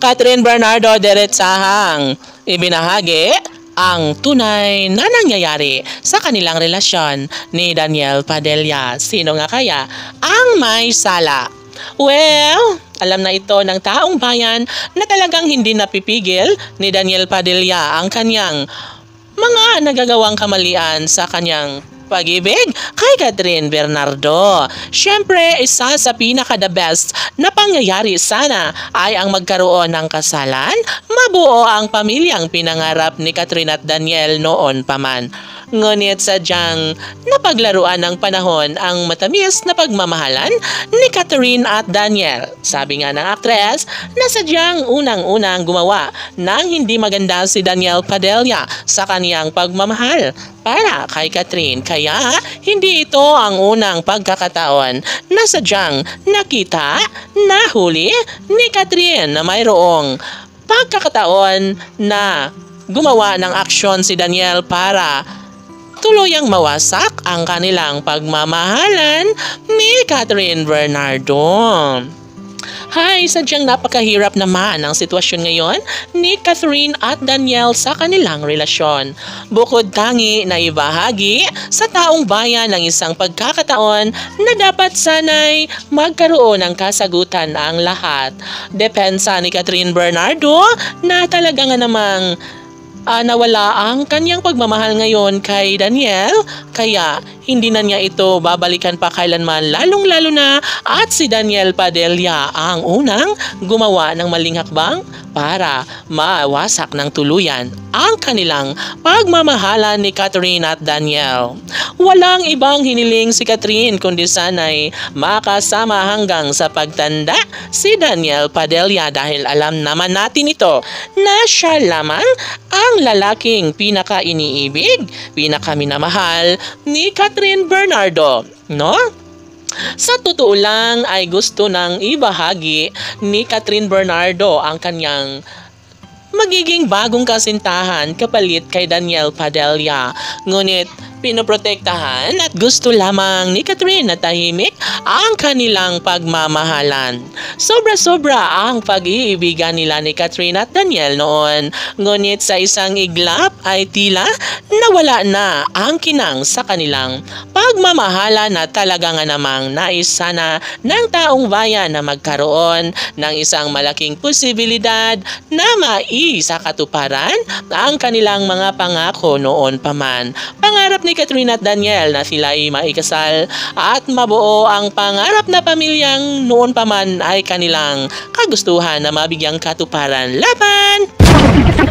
Catherine Bernardo diretsahang ibinahagi ang tunay na nangyayari sa kanilang relasyon ni Daniel Padilla. Sino nga kaya ang may sala? Well, alam na ito ng taong bayan na talagang hindi napipigil ni Daniel Padilla ang kanyang mga nagagawang kamalian sa kanyang pag-ibig kay Catherine Bernardo. Siyempre, isa sa pinaka-the best na pangyayari sana ay ang magkaroon ng kasalan, mabuo ang pamilyang pinangarap ni Catherine at Daniel noon pa man. Ngunit sadyang napaglaruan ng panahon ang matamis na pagmamahalan ni Catherine at Daniel. Sabi nga ng aktres na sadyang unang-unang gumawa ng hindi maganda si Daniel Padilla sa kaniyang pagmamahal para kay Catherine. Kaya hindi ito ang unang pagkakataon na sadyang nakita, nahuli ni Catherine na mayroong pagkakataon na gumawa ng aksyon si Daniel para tuluyang mawasak ang kanilang pagmamahalan ni Catherine Bernardo. Hay, sadyang napakahirap naman ang sitwasyon ngayon ni Catherine at Daniel sa kanilang relasyon. Bukod tangi na ibahagi sa taong bayan ng isang pagkakataon na dapat sanay magkaroon ng kasagutan ang lahat. Depensa ni Catherine Bernardo na talaga nga namang nawala ang kanyang pagmamahal ngayon kay Daniel, kaya hindi na niya ito babalikan pa kailanman, lalong-lalo na at si Daniel Padilla ang unang gumawa ng maling hakbang para mawasak ng tuluyan ang kanilang pagmamahalan ni Catherine at Daniel. Walang ibang hiniling si Catherine kundi sana'y makasama hanggang sa pagtanda si Daniel Padilla dahil alam naman natin ito na siya lamang ang lalaking pinaka-iniibig, pinaka-minamahal ni Catherine Bernardo, no? Sa totoo lang ay gusto nang ibahagi ni Catherine Bernardo ang kanyang magiging bagong kasintahan kapalit kay Daniel Padilla. Ngunit pinoprotektahan at gusto lamang ni Catherine na tahimik ang kanilang pagmamahalan. Sobra-sobra ang pag-iibigan nila ni Catherine at Daniel noon. Ngunit sa isang iglap ay tila nawala na ang kinang sa kanilang pagmamahalan na talaga nga namang nais sana ng taong bayan na magkaroon ng isang malaking posibilidad na maisakatuparan ang kanilang mga pangako noon pa man. Pangarap ni Catherine at Daniel na sila ay maikasal at mabuo ang pangarap na pamilyang noon pa man ay kanilang kagustuhan na mabigyang katuparan. Laban!